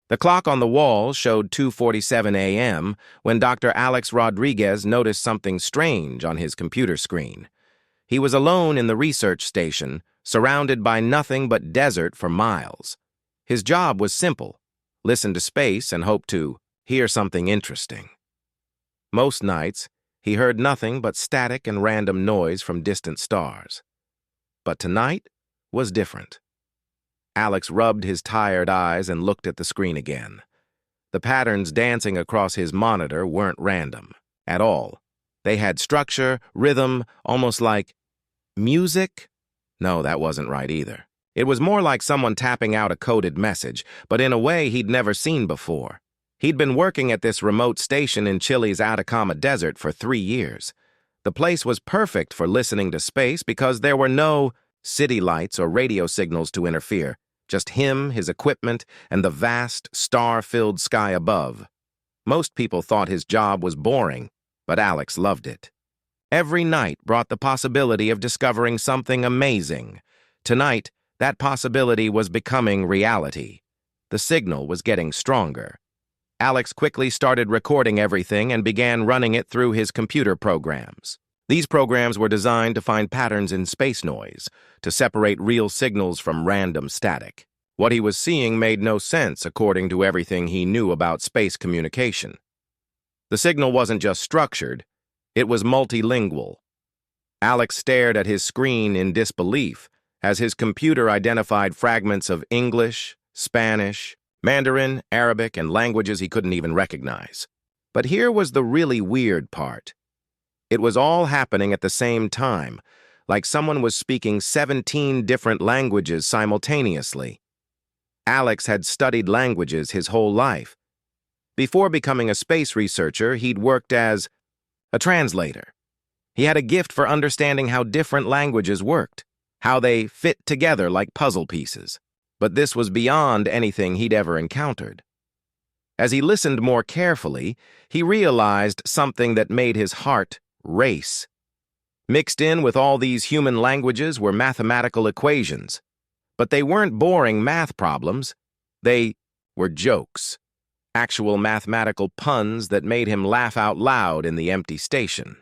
The clock on the wall showed 2:47 a.m. when Dr. Alex Rodriguez noticed something strange on his computer screen. He was alone in the research station, surrounded by nothing but desert for miles. His job was simple: listen to space and hope to hear something interesting. Most nights, he heard nothing but static and random noise from distant stars. But tonight was different. Alex rubbed his tired eyes and looked at the screen again. The patterns dancing across his monitor weren't random at all. They had structure, rhythm, almost like music. No, that wasn't right either. It was more like someone tapping out a coded message, but in a way he'd never seen before. He'd been working at this remote station in Chile's Atacama Desert for 3 years. The place was perfect for listening to space because there were no city lights or radio signals to interfere. Just him, his equipment, and the vast, star-filled sky above. Most people thought his job was boring, but Alex loved it. Every night brought the possibility of discovering something amazing. Tonight, that possibility was becoming reality. The signal was getting stronger. Alex quickly started recording everything and began running it through his computer programs. These programs were designed to find patterns in space noise, to separate real signals from random static. What he was seeing made no sense according to everything he knew about space communication. The signal wasn't just structured, it was multilingual. Alex stared at his screen in disbelief as his computer identified fragments of English, Spanish, Mandarin, Arabic, and languages he couldn't even recognize. But here was the really weird part. It was all happening at the same time, like someone was speaking 17 different languages simultaneously. Alex had studied languages his whole life. Before becoming a space researcher, he'd worked as a translator. He had a gift for understanding how different languages worked, how they fit together like puzzle pieces. But this was beyond anything he'd ever encountered. As he listened more carefully, he realized something that made his heart race. Mixed in with all these human languages were mathematical equations. But they weren't boring math problems. They were jokes. Actual mathematical puns that made him laugh out loud in the empty station.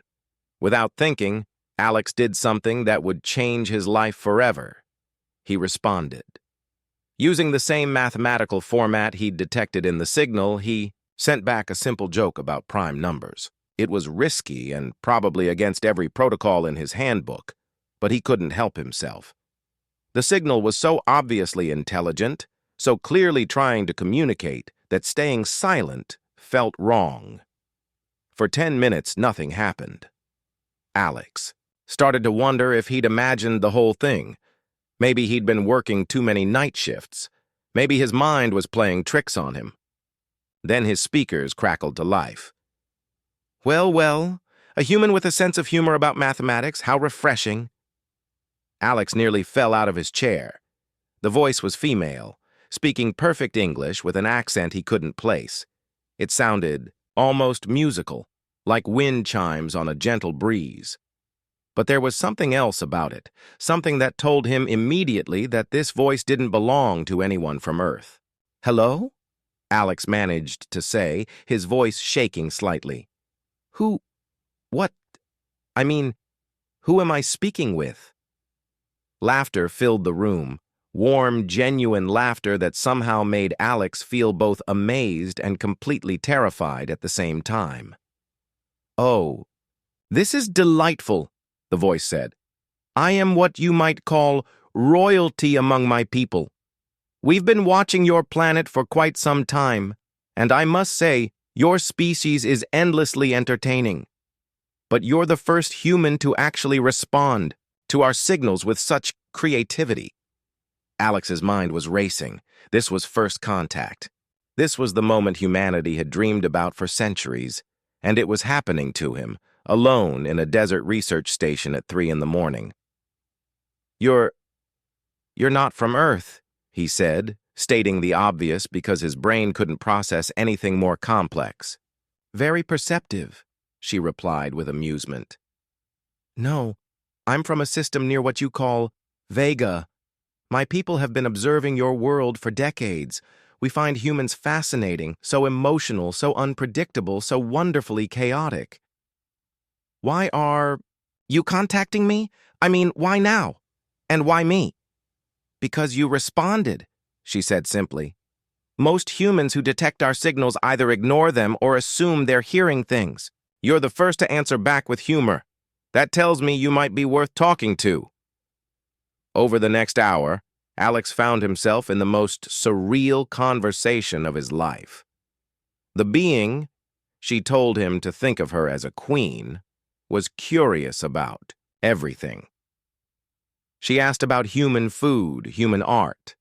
Without thinking, Alex did something that would change his life forever. He responded. Using the same mathematical format he'd detected in the signal, he sent back a simple joke about prime numbers. It was risky and probably against every protocol in his handbook, but he couldn't help himself. The signal was so obviously intelligent, so clearly trying to communicate, that staying silent felt wrong. For 10 minutes, nothing happened. Alex started to wonder if he'd imagined the whole thing. Maybe he'd been working too many night shifts. Maybe his mind was playing tricks on him. Then his speakers crackled to life. Well, well, a human with a sense of humor about mathematics, how refreshing. Alex nearly fell out of his chair. The voice was female, speaking perfect English with an accent he couldn't place. It sounded almost musical, like wind chimes on a gentle breeze. But there was something else about it, something that told him immediately that this voice didn't belong to anyone from Earth. "Hello?" Alex managed to say, his voice shaking slightly. What? I mean, who am I speaking with?" Laughter filled the room, warm, genuine laughter that somehow made Alex feel both amazed and completely terrified at the same time. "Oh, this is delightful," the voice said. "I am what you might call royalty among my people. We've been watching your planet for quite some time, and I must say, your species is endlessly entertaining. But you're the first human to actually respond to our signals with such creativity." Alex's mind was racing. This was first contact. This was the moment humanity had dreamed about for centuries, and it was happening to him, alone in a desert research station at 3 in the morning. You're not from Earth," he said, stating the obvious because his brain couldn't process anything more complex. "Very perceptive," she replied with amusement. "No, I'm from a system near what you call Vega. My people have been observing your world for decades. We find humans fascinating, so emotional, so unpredictable, so wonderfully chaotic. Why are you contacting me? I mean, why now? And why me? Because you responded, she said simply. Most humans who detect our signals either ignore them or assume they're hearing things. You're the first to answer back with humor. That tells me you might be worth talking to. Over the next hour, Alex found himself in the most surreal conversation of his life. The being, she told him to think of her as a queen, was curious about everything. She asked about human food, human art,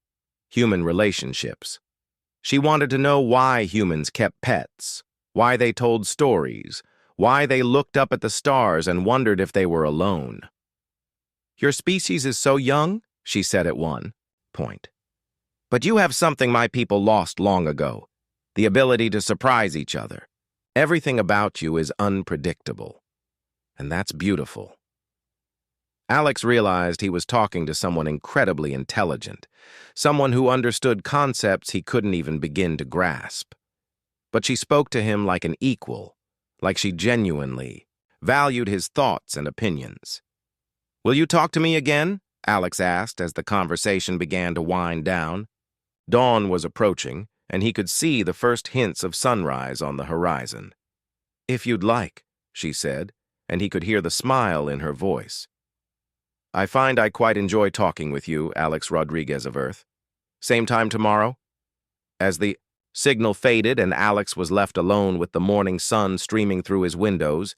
human relationships. She wanted to know why humans kept pets, why they told stories, why they looked up at the stars and wondered if they were alone. Your species is so young, she said at one point. But you have something my people lost long ago, the ability to surprise each other. Everything about you is unpredictable, and that's beautiful. Alex realized he was talking to someone incredibly intelligent, someone who understood concepts he couldn't even begin to grasp. But she spoke to him like an equal, like she genuinely valued his thoughts and opinions. Will you talk to me again? Alex asked as the conversation began to wind down. Dawn was approaching, and he could see the first hints of sunrise on the horizon. If you'd like, she said, and he could hear the smile in her voice. I find I quite enjoy talking with you, Alex Rodriguez of Earth. Same time tomorrow? As the signal faded and Alex was left alone with the morning sun streaming through his windows,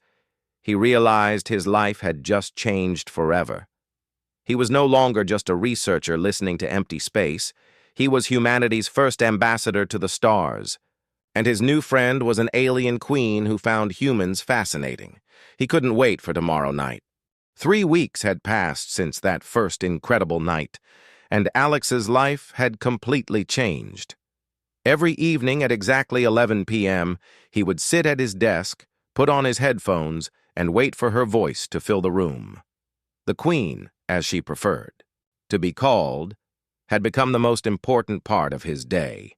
he realized his life had just changed forever. He was no longer just a researcher listening to empty space. He was humanity's first ambassador to the stars, and his new friend was an alien queen who found humans fascinating. He couldn't wait for tomorrow night. 3 weeks had passed since that first incredible night, and Alex's life had completely changed. Every evening at exactly 11 p.m., he would sit at his desk, put on his headphones, and wait for her voice to fill the room. The Queen, as she preferred to be called, had become the most important part of his day.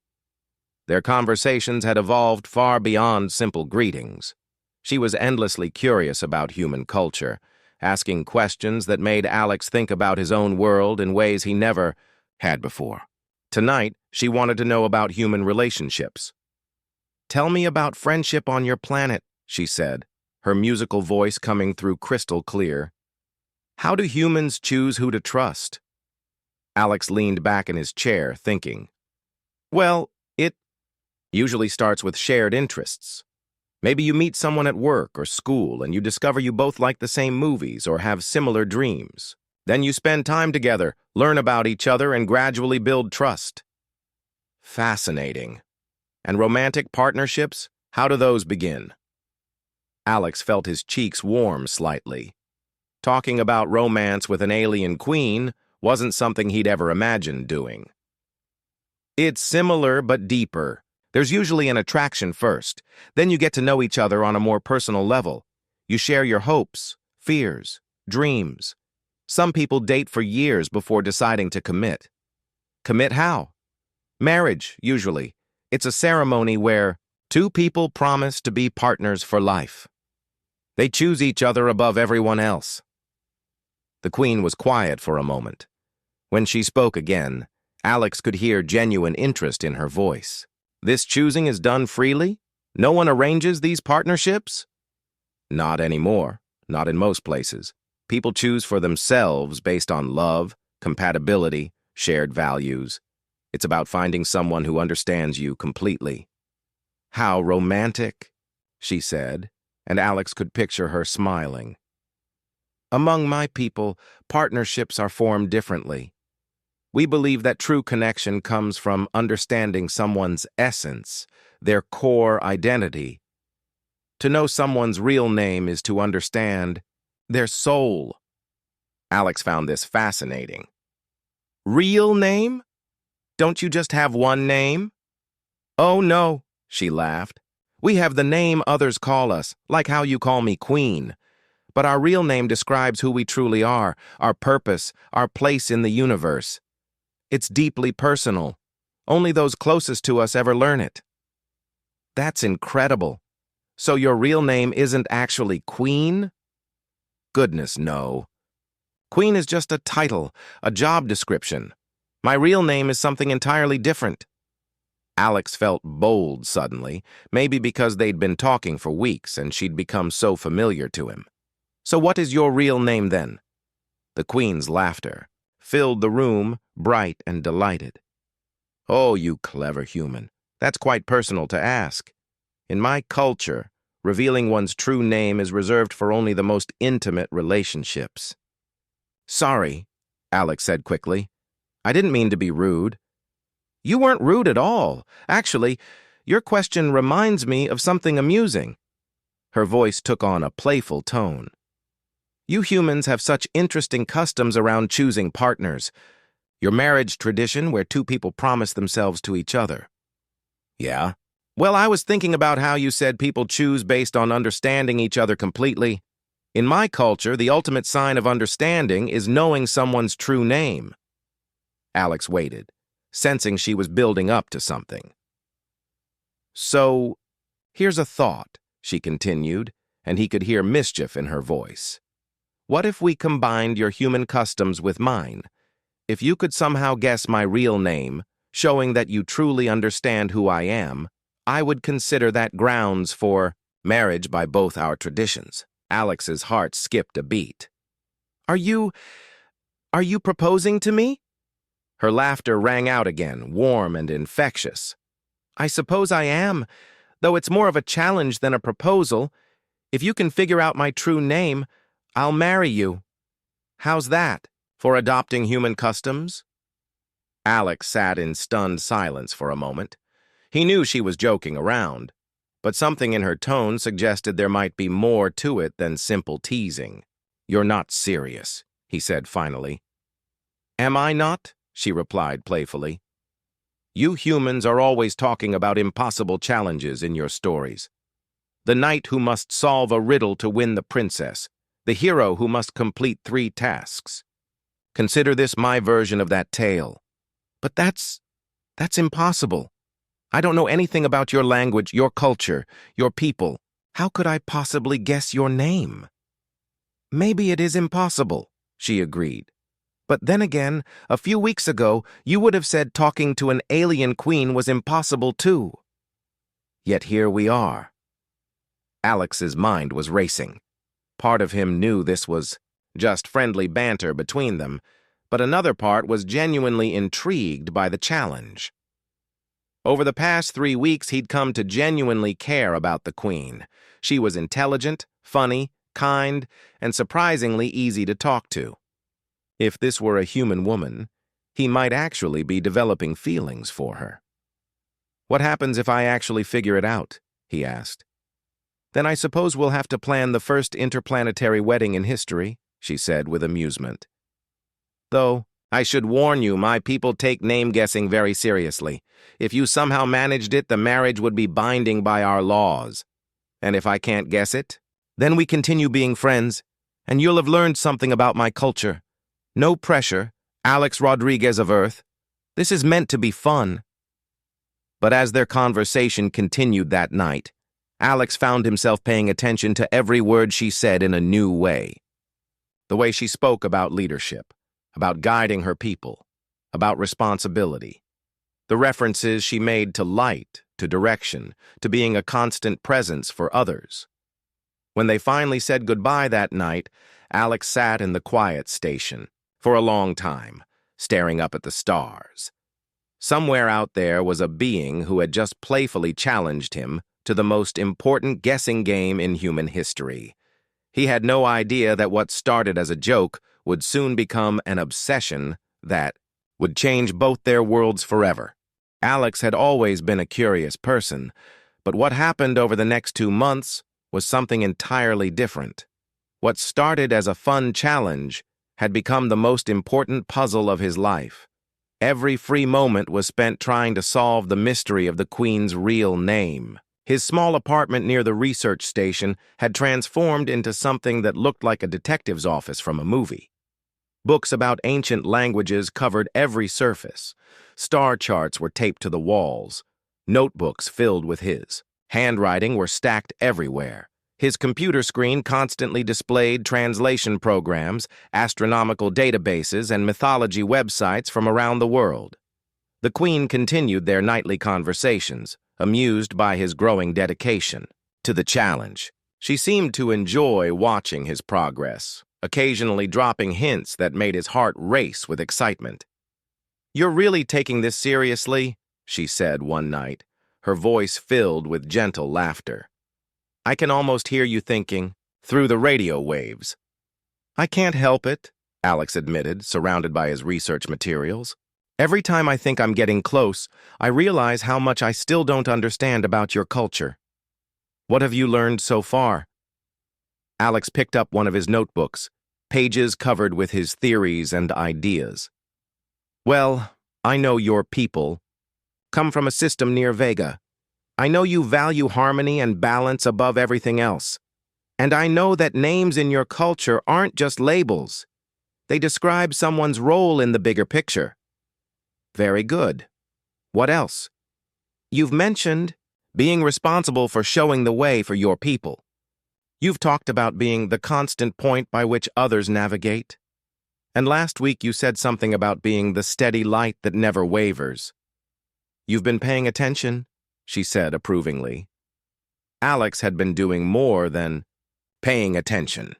Their conversations had evolved far beyond simple greetings. She was endlessly curious about human culture, asking questions that made Alex think about his own world in ways he never had before. Tonight, she wanted to know about human relationships. Tell me about friendship on your planet, she said, her musical voice coming through crystal clear. How do humans choose who to trust? Alex leaned back in his chair, thinking. Well, it usually starts with shared interests. Maybe you meet someone at work or school and you discover you both like the same movies or have similar dreams. Then you spend time together, learn about each other, and gradually build trust. Fascinating. And romantic partnerships? How do those begin? Alex felt his cheeks warm slightly. Talking about romance with an alien queen wasn't something he'd ever imagined doing. It's similar but deeper. There's usually an attraction first. Then you get to know each other on a more personal level. You share your hopes, fears, dreams. Some people date for years before deciding to commit. Commit how? Marriage, usually. It's a ceremony where 2 people promise to be partners for life. They choose each other above everyone else. The Queen was quiet for a moment. When she spoke again, Alex could hear genuine interest in her voice. This choosing is done freely? No one arranges these partnerships? Not anymore. Not in most places. People choose for themselves based on love, compatibility, shared values. It's about finding someone who understands you completely. How romantic, she said, and Alex could picture her smiling. Among my people, partnerships are formed differently. We believe that true connection comes from understanding someone's essence, their core identity. To know someone's real name is to understand their soul. Alex found this fascinating. Real name? Don't you just have one name? Oh, no, she laughed. We have the name others call us, like how you call me Queen. But our real name describes who we truly are, our purpose, our place in the universe. It's deeply personal. Only those closest to us ever learn it. That's incredible. So your real name isn't actually Queen? Goodness, no. Queen is just a title, a job description. My real name is something entirely different. Alex felt bold suddenly, maybe because they'd been talking for weeks and she'd become so familiar to him. So what is your real name then? The Queen's laughter filled the room, bright and delighted. Oh, you clever human. That's quite personal to ask. In my culture, revealing one's true name is reserved for only the most intimate relationships. Sorry, Alex said quickly. I didn't mean to be rude. You weren't rude at all. Actually, your question reminds me of something amusing. Her voice took on a playful tone. You humans have such interesting customs around choosing partners. Your marriage tradition where two people promise themselves to each other. Yeah? Well, I was thinking about how you said people choose based on understanding each other completely. In my culture, the ultimate sign of understanding is knowing someone's true name. Alex waited, sensing she was building up to something. So, here's a thought, she continued, and he could hear mischief in her voice. What if we combined your human customs with mine? If you could somehow guess my real name, showing that you truly understand who I am, I would consider that grounds for marriage by both our traditions. Alex's heart skipped a beat. Are you proposing to me? Her laughter rang out again, warm and infectious. I suppose I am, though it's more of a challenge than a proposal. If you can figure out my true name, I'll marry you. How's that, for adopting human customs? Alex sat in stunned silence for a moment. He knew she was joking around, but something in her tone suggested there might be more to it than simple teasing. You're not serious, he said finally. Am I not? She replied playfully. You humans are always talking about impossible challenges in your stories. The knight who must solve a riddle to win the princess, the hero who must complete 3 tasks. Consider this my version of that tale. But that's impossible. I don't know anything about your language, your culture, your people. How could I possibly guess your name? Maybe it is impossible, she agreed. But then again, a few weeks ago, you would have said talking to an alien queen was impossible too. Yet here we are. Alex's mind was racing. Part of him knew this was just friendly banter between them, but another part was genuinely intrigued by the challenge. Over the past 3 weeks, he'd come to genuinely care about the Queen. She was intelligent, funny, kind, and surprisingly easy to talk to. If this were a human woman, he might actually be developing feelings for her. What happens if I actually figure it out? He asked. Then I suppose we'll have to plan the first interplanetary wedding in history, she said with amusement. Though, I should warn you, my people take name-guessing very seriously. If you somehow managed it, the marriage would be binding by our laws. And if I can't guess it, then we continue being friends, and you'll have learned something about my culture. No pressure, Alex Rodriguez of Earth. This is meant to be fun. But as their conversation continued that night, Alex found himself paying attention to every word she said in a new way. The way she spoke about leadership, about guiding her people, about responsibility. The references she made to light, to direction, to being a constant presence for others. When they finally said goodbye that night, Alex sat in the quiet station for a long time, staring up at the stars. Somewhere out there was a being who had just playfully challenged him to the most important guessing game in human history. He had no idea that what started as a joke would soon become an obsession that would change both their worlds forever. Alex had always been a curious person, but what happened over the next 2 months was something entirely different. What started as a fun challenge had become the most important puzzle of his life. Every free moment was spent trying to solve the mystery of the Queen's real name. His small apartment near the research station had transformed into something that looked like a detective's office from a movie. Books about ancient languages covered every surface. Star charts were taped to the walls. Notebooks filled with his. Handwriting were stacked everywhere. His computer screen constantly displayed translation programs, astronomical databases, and mythology websites from around the world. The Queen continued their nightly conversations, amused by his growing dedication to the challenge. She seemed to enjoy watching his progress, occasionally dropping hints that made his heart race with excitement. "You're really taking this seriously?" she said one night, her voice filled with gentle laughter. "I can almost hear you thinking, through the radio waves." "I can't help it," Alex admitted, surrounded by his research materials. "Every time I think I'm getting close, I realize how much I still don't understand about your culture." "What have you learned so far?" Alex picked up one of his notebooks, pages covered with his theories and ideas. "Well, I know your people come from a system near Vega. I know you value harmony and balance above everything else. And I know that names in your culture aren't just labels. They describe someone's role in the bigger picture." "Very good. What else?" "You've mentioned being responsible for showing the way for your people. You've talked about being the constant point by which others navigate. And last week you said something about being the steady light that never wavers." "You've been paying attention," she said approvingly. Alex had been doing more than paying attention.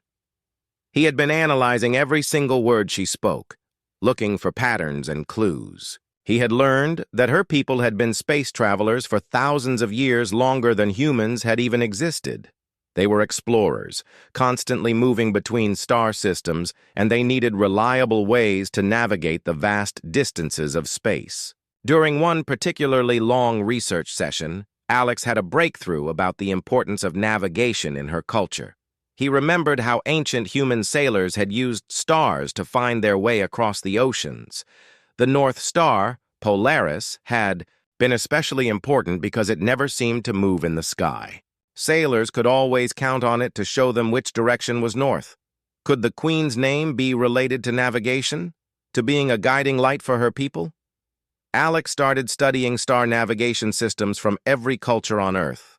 He had been analyzing every single word she spoke, looking for patterns and clues. He had learned that her people had been space travelers for thousands of years longer than humans had even existed. They were explorers, constantly moving between star systems, and they needed reliable ways to navigate the vast distances of space. During one particularly long research session, Alex had a breakthrough about the importance of navigation in her culture. He remembered how ancient human sailors had used stars to find their way across the oceans. The North Star, Polaris, had been especially important because it never seemed to move in the sky. Sailors could always count on it to show them which direction was north. Could the Queen's name be related to navigation? To being a guiding light for her people? Alex started studying star navigation systems from every culture on Earth.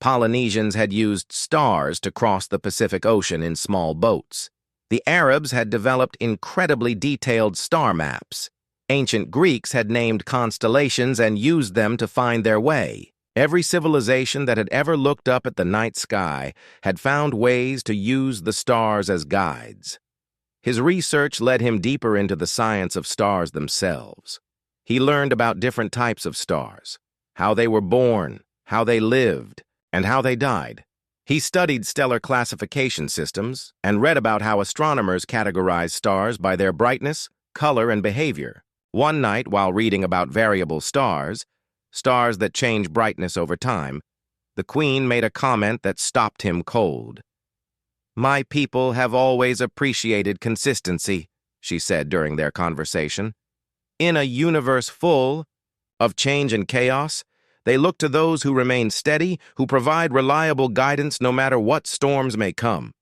Polynesians had used stars to cross the Pacific Ocean in small boats. The Arabs had developed incredibly detailed star maps. Ancient Greeks had named constellations and used them to find their way. Every civilization that had ever looked up at the night sky had found ways to use the stars as guides. His research led him deeper into the science of stars themselves. He learned about different types of stars, how they were born, how they lived, and how they died. He studied stellar classification systems and read about how astronomers categorize stars by their brightness, color, and behavior. One night, while reading about variable stars, stars that change brightness over time, the Queen made a comment that stopped him cold. "My people have always appreciated consistency," she said during their conversation. "In a universe full of change and chaos, they look to those who remain steady, who provide reliable guidance no matter what storms may come."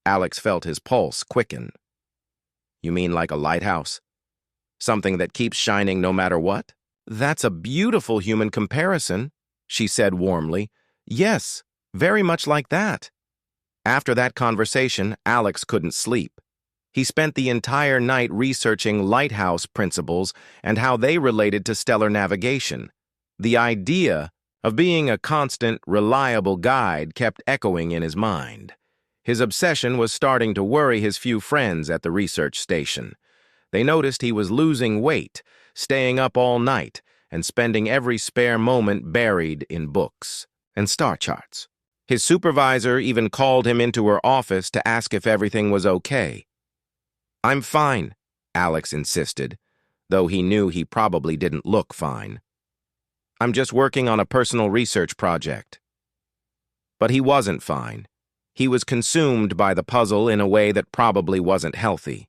Alex felt his pulse quicken. "You mean like a lighthouse? Something that keeps shining no matter what?" "That's a beautiful human comparison," she said warmly. "Yes, very much like that." After that conversation, Alex couldn't sleep. He spent the entire night researching lighthouse principles and how they related to stellar navigation. The idea of being a constant, reliable guide kept echoing in his mind. His obsession was starting to worry his few friends at the research station. They noticed he was losing weight, staying up all night, and spending every spare moment buried in books and star charts. His supervisor even called him into her office to ask if everything was okay. "I'm fine," Alex insisted, though he knew he probably didn't look fine. "I'm just working on a personal research project." But he wasn't fine. He was consumed by the puzzle in a way that probably wasn't healthy.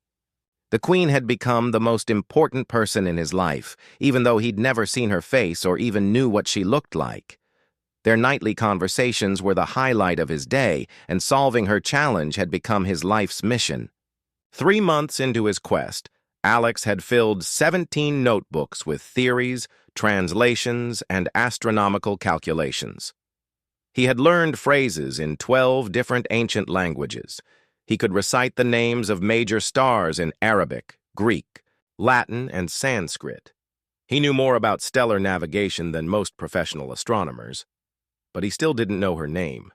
The Queen had become the most important person in his life, even though he'd never seen her face or even knew what she looked like. Their nightly conversations were the highlight of his day, and solving her challenge had become his life's mission. 3 months into his quest, Alex had filled 17 notebooks with theories, translations, and astronomical calculations. He had learned phrases in 12 different ancient languages. He could recite the names of major stars in Arabic, Greek, Latin, and Sanskrit. He knew more about stellar navigation than most professional astronomers, but he still didn't know her name.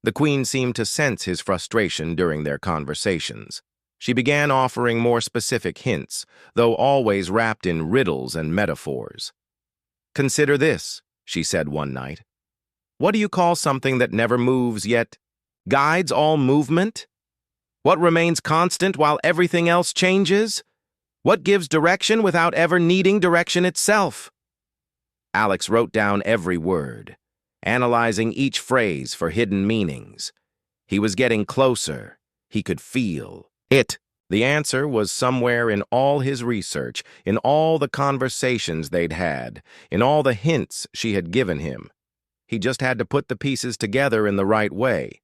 The Queen seemed to sense his frustration during their conversations. She began offering more specific hints, though always wrapped in riddles and metaphors. "Consider this," she said one night. "What do you call something that never moves yet guides all movement? What remains constant while everything else changes? What gives direction without ever needing direction itself?" Alex wrote down every word, analyzing each phrase for hidden meanings. He was getting closer. He could feel it. The answer was somewhere in all his research, in all the conversations they'd had, in all the hints she had given him. He just had to put the pieces together in the right way.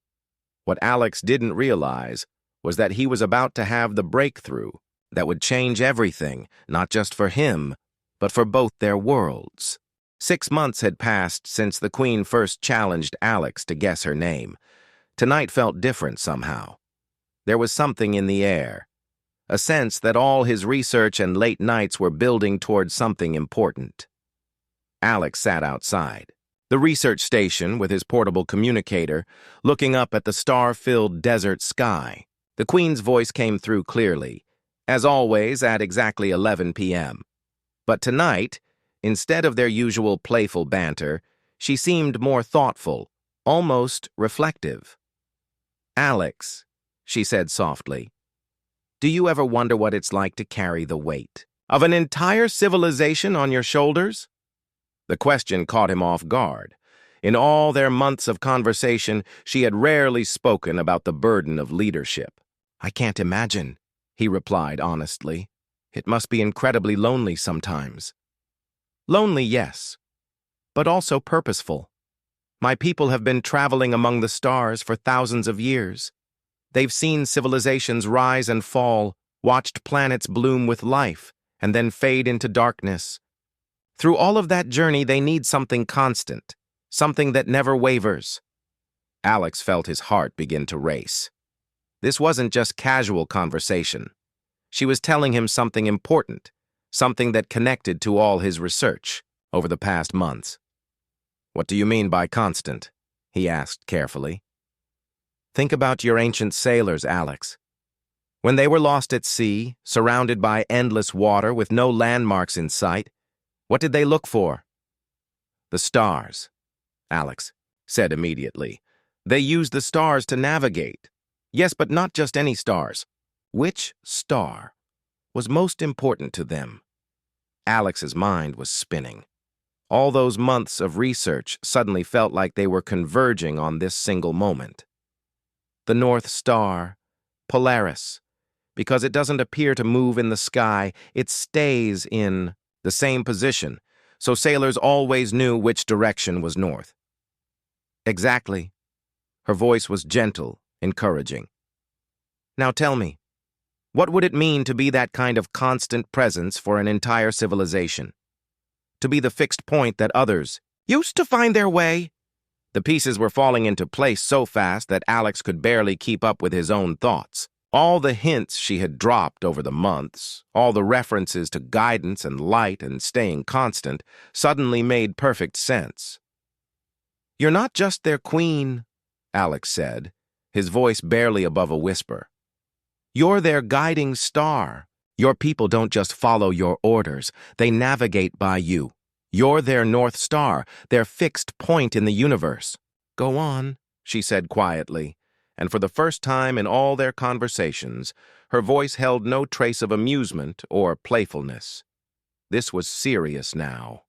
What Alex didn't realize was that he was about to have the breakthrough that would change everything, not just for him, but for both their worlds. 6 months had passed since the Queen first challenged Alex to guess her name. Tonight felt different somehow. There was something in the air, a sense that all his research and late nights were building towards something important. Alex sat outside the research station with his portable communicator, looking up at the star-filled desert sky. The Queen's voice came through clearly, as always at exactly 11 p.m. But tonight, instead of their usual playful banter, she seemed more thoughtful, almost reflective. "Alex," she said softly, "do you ever wonder what it's like to carry the weight of an entire civilization on your shoulders?" The question caught him off guard. In all their months of conversation, she had rarely spoken about the burden of leadership. "I can't imagine," he replied honestly. "It must be incredibly lonely sometimes." "Lonely, yes, but also purposeful. My people have been traveling among the stars for thousands of years. They've seen civilizations rise and fall, watched planets bloom with life, and then fade into darkness. Through all of that journey, they need something constant, something that never wavers." Alex felt his heart begin to race. This wasn't just casual conversation. She was telling him something important, something that connected to all his research over the past months. "What do you mean by constant?" he asked carefully. "Think about your ancient sailors, Alex. When they were lost at sea, surrounded by endless water with no landmarks in sight, what did they look for?" "The stars," Alex said immediately. "They used the stars to navigate. Yes, but not just any stars. Which star was most important to them?" Alex's mind was spinning. All those months of research suddenly felt like they were converging on this single moment. "The North Star, Polaris. Because it doesn't appear to move in the sky, it stays in the same position, so sailors always knew which direction was north." "Exactly." Her voice was gentle, encouraging. "Now tell me, what would it mean to be that kind of constant presence for an entire civilization? To be the fixed point that others used to find their way?" The pieces were falling into place so fast that Alex could barely keep up with his own thoughts. All the hints she had dropped over the months, all the references to guidance and light and staying constant, suddenly made perfect sense. "You're not just their queen," Alex said, his voice barely above a whisper. "You're their guiding star. Your people don't just follow your orders, they navigate by you. You're their North Star, their fixed point in the universe." "Go on," she said quietly, and for the first time in all their conversations, her voice held no trace of amusement or playfulness. This was serious now.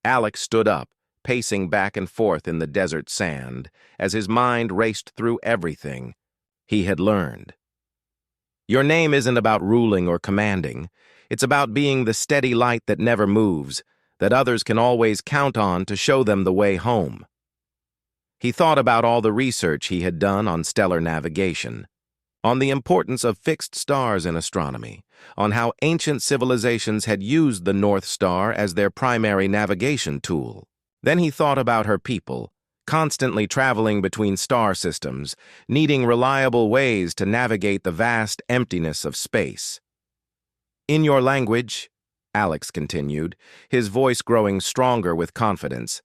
Alex stood up, pacing back and forth in the desert sand, as his mind raced through everything he had learned. "Your name isn't about ruling or commanding. It's about being the steady light that never moves, that others can always count on to show them the way home." He thought about all the research he had done on stellar navigation, on the importance of fixed stars in astronomy, on how ancient civilizations had used the North Star as their primary navigation tool. Then he thought about her people, constantly traveling between star systems, needing reliable ways to navigate the vast emptiness of space. "In your language," Alex continued, his voice growing stronger with confidence,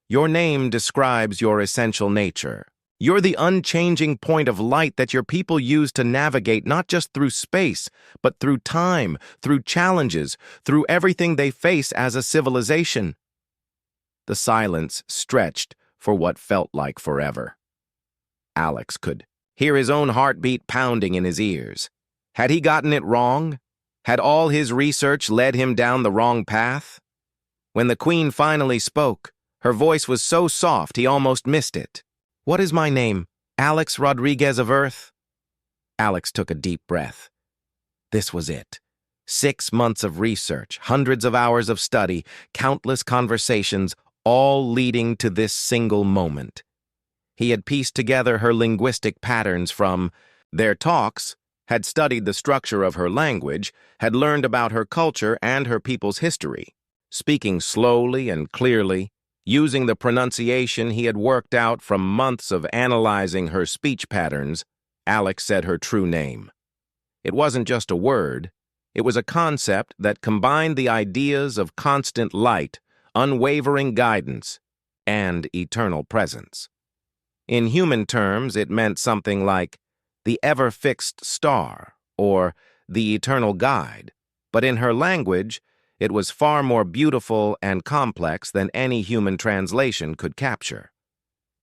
"your name describes your essential nature. You're the unchanging point of light that your people use to navigate not just through space, but through time, through challenges, through everything they face as a civilization." The silence stretched for what felt like forever. Alex could hear his own heartbeat pounding in his ears. Had he gotten it wrong? Had all his research led him down the wrong path? When the Queen finally spoke, her voice was so soft he almost missed it. "What is my name? Alex Rodriguez of Earth?" Alex took a deep breath. This was it. 6 months of research, hundreds of hours of study, countless conversations, all leading to this single moment. He had pieced together her linguistic patterns from their talks, had studied the structure of her language, had learned about her culture and her people's history. Speaking slowly and clearly, using the pronunciation he had worked out from months of analyzing her speech patterns, Alex said her true name. It wasn't just a word, it was a concept that combined the ideas of constant light, unwavering guidance, and eternal presence. In human terms, it meant something like the ever-fixed star, or the eternal guide, but in her language, it was far more beautiful and complex than any human translation could capture.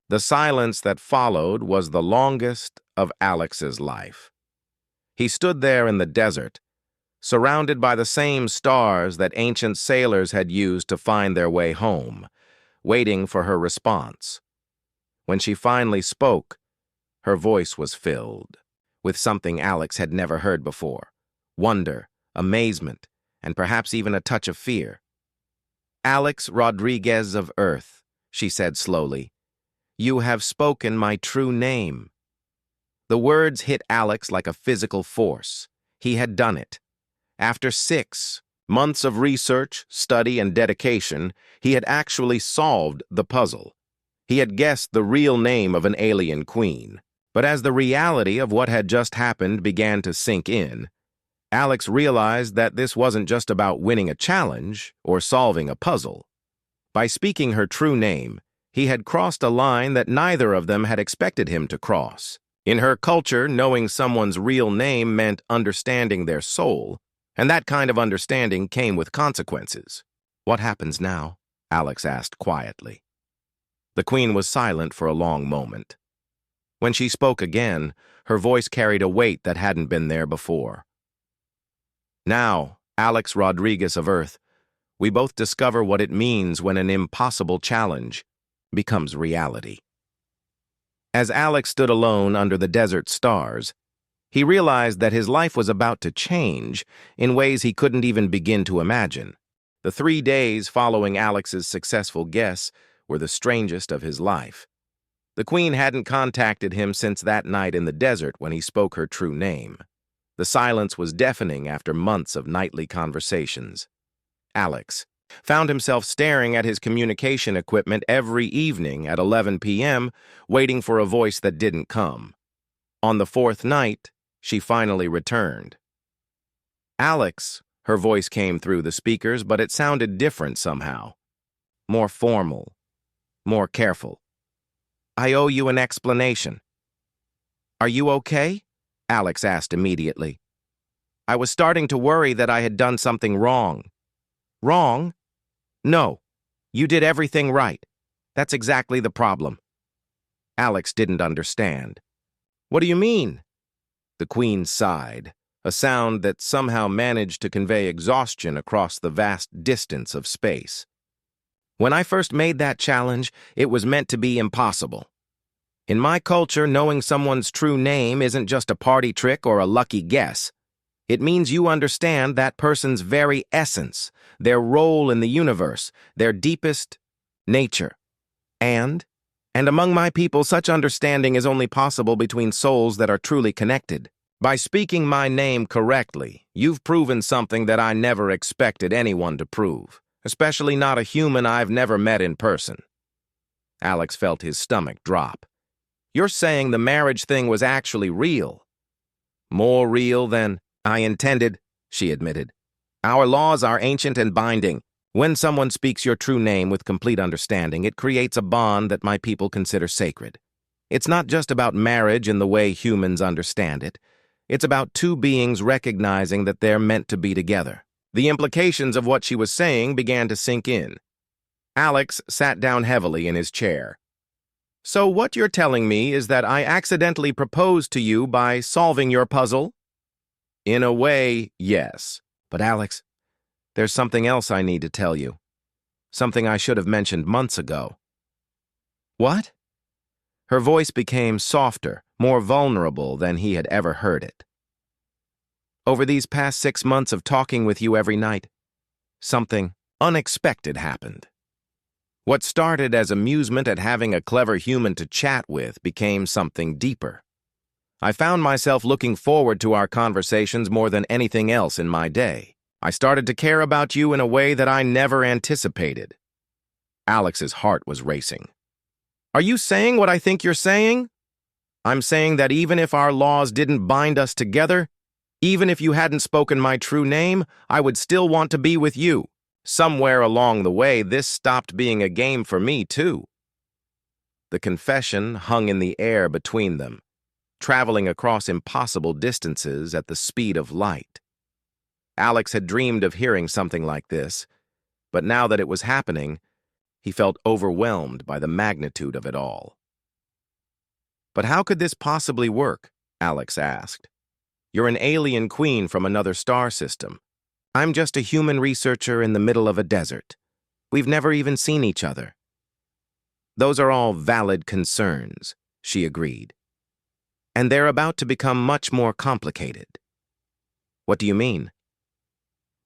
The silence that followed was the longest of Alex's life. He stood there in the desert, surrounded by the same stars that ancient sailors had used to find their way home, waiting for her response. When she finally spoke, her voice was filled with something Alex had never heard before: wonder, amazement, and perhaps even a touch of fear. "Alex Rodriguez of Earth," she said slowly, "you have spoken my true name." The words hit Alex like a physical force. He had done it. After 6 months of research, study, and dedication, he had actually solved the puzzle. He had guessed the real name of an alien queen. But as the reality of what had just happened began to sink in, Alex realized that this wasn't just about winning a challenge or solving a puzzle. By speaking her true name, he had crossed a line that neither of them had expected him to cross. In her culture, knowing someone's real name meant understanding their soul, and that kind of understanding came with consequences. "What happens now?" Alex asked quietly. The Queen was silent for a long moment. When she spoke again, her voice carried a weight that hadn't been there before. "Now, Alex Rodriguez of Earth, we both discover what it means when an impossible challenge becomes reality." As Alex stood alone under the desert stars, he realized that his life was about to change in ways he couldn't even begin to imagine. The 3 days following Alex's successful guess were the strangest of his life. The Queen hadn't contacted him since that night in the desert when he spoke her true name. The silence was deafening after months of nightly conversations. Alex found himself staring at his communication equipment every evening at 11 p.m., waiting for a voice that didn't come. On the 4th night, she finally returned. "Alex," her voice came through the speakers, but it sounded different somehow. More formal, more careful. "I owe you an explanation." "Are you okay?" Alex asked immediately. "I was starting to worry that I had done something wrong." "Wrong? No. You did everything right. That's exactly the problem." Alex didn't understand. "What do you mean?" The Queen sighed, a sound that somehow managed to convey exhaustion across the vast distance of space. "When I first made that challenge, it was meant to be impossible. In my culture, knowing someone's true name isn't just a party trick or a lucky guess. It means you understand that person's very essence, their role in the universe, their deepest nature. And And among my people, such understanding is only possible between souls that are truly connected. By speaking my name correctly, you've proven something that I never expected anyone to prove, especially not a human I've never met in person. Alex felt his stomach drop. You're saying the marriage thing was actually real? More real than I intended, she admitted. Our laws are ancient and binding. When someone speaks your true name with complete understanding, it creates a bond that my people consider sacred. It's not just about marriage in the way humans understand it. It's about two beings recognizing that they're meant to be together. The implications of what she was saying began to sink in. Alex sat down heavily in his chair. So what you're telling me is that I accidentally proposed to you by solving your puzzle? In a way, yes. But Alex, there's something else I need to tell you. Something I should have mentioned months ago. What? Her voice became softer, more vulnerable than he had ever heard it. Over these past 6 months of talking with you every night, something unexpected happened. What started as amusement at having a clever human to chat with became something deeper. I found myself looking forward to our conversations more than anything else in my day. I started to care about you in a way that I never anticipated. Alex's heart was racing. Are you saying what I think you're saying? I'm saying that even if our laws didn't bind us together, even if you hadn't spoken my true name, I would still want to be with you. Somewhere along the way, this stopped being a game for me, too. The confession hung in the air between them, traveling across impossible distances at the speed of light. Alex had dreamed of hearing something like this, but now that it was happening, he felt overwhelmed by the magnitude of it all. But how could this possibly work? Alex asked. You're an alien queen from another star system. I'm just a human researcher in the middle of a desert. We've never even seen each other. Those are all valid concerns, she agreed. And they're about to become much more complicated. What do you mean?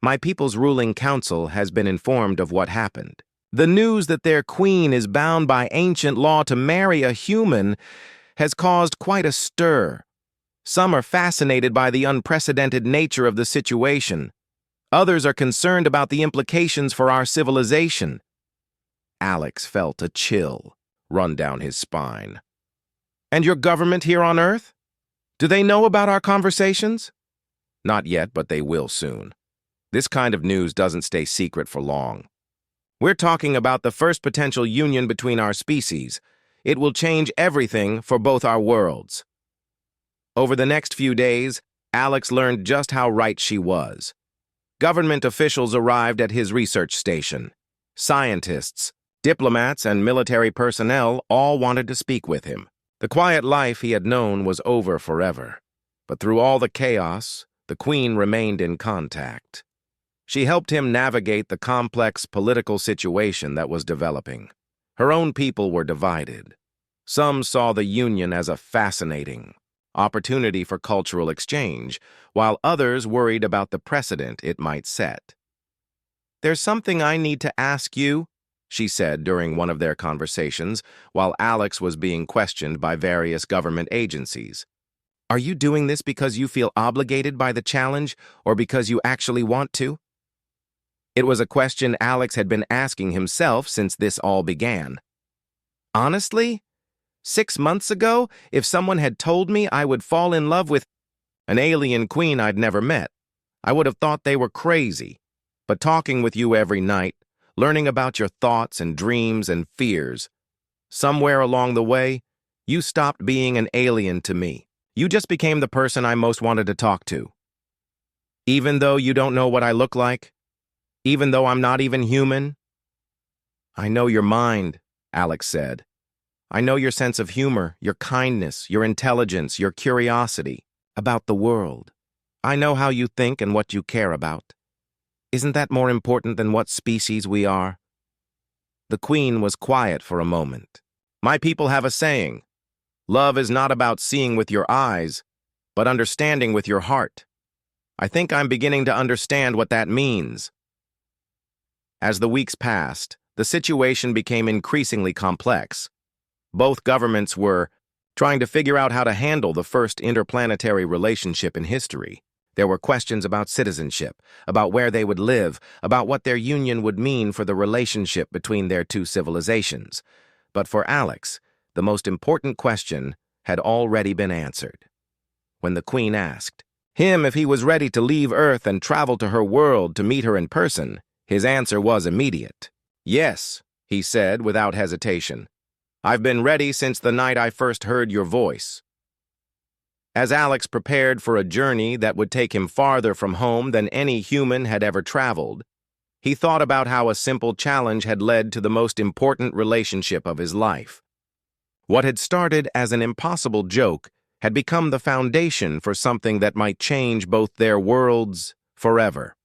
My people's ruling council has been informed of what happened. The news that their queen is bound by ancient law to marry a human has caused quite a stir. Some are fascinated by the unprecedented nature of the situation. Others are concerned about the implications for our civilization. Alex felt a chill run down his spine. And your government here on Earth? Do they know about our conversations? Not yet, but they will soon. This kind of news doesn't stay secret for long. We're talking about the first potential union between our species. It will change everything for both our worlds. Over the next few days, Alex learned just how right she was. Government officials arrived at his research station. Scientists, diplomats, and military personnel all wanted to speak with him. The quiet life he had known was over forever. But through all the chaos, the Queen remained in contact. She helped him navigate the complex political situation that was developing. Her own people were divided. Some saw the union as a fascinating opportunity for cultural exchange, while others worried about the precedent it might set. There's something I need to ask you, she said during one of their conversations, while Alex was being questioned by various government agencies. Are you doing this because you feel obligated by the challenge, or because you actually want to? It was a question Alex had been asking himself since this all began. Honestly, 6 months ago, if someone had told me I would fall in love with an alien queen I'd never met, I would have thought they were crazy. But talking with you every night, learning about your thoughts and dreams and fears, somewhere along the way, you stopped being an alien to me. You just became the person I most wanted to talk to. Even though you don't know what I look like, even though I'm not even human. I know your mind, Alex said. I know your sense of humor, your kindness, your intelligence, your curiosity about the world. I know how you think and what you care about. Isn't that more important than what species we are? The Queen was quiet for a moment. My people have a saying, love is not about seeing with your eyes, but understanding with your heart. I think I'm beginning to understand what that means. As the weeks passed, the situation became increasingly complex. Both governments were trying to figure out how to handle the first interplanetary relationship in history. There were questions about citizenship, about where they would live, about what their union would mean for the relationship between their two civilizations. But for Alex, the most important question had already been answered. When the Queen asked him if he was ready to leave Earth and travel to her world to meet her in person, his answer was immediate. "Yes," he said without hesitation. "I've been ready since the night I first heard your voice." As Alex prepared for a journey that would take him farther from home than any human had ever traveled, he thought about how a simple challenge had led to the most important relationship of his life. What had started as an impossible joke had become the foundation for something that might change both their worlds forever.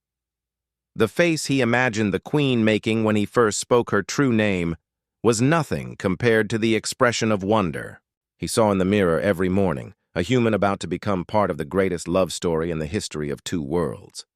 The face he imagined the Queen making when he first spoke her true name was nothing compared to the expression of wonder he saw in the mirror every morning, a human about to become part of the greatest love story in the history of two worlds.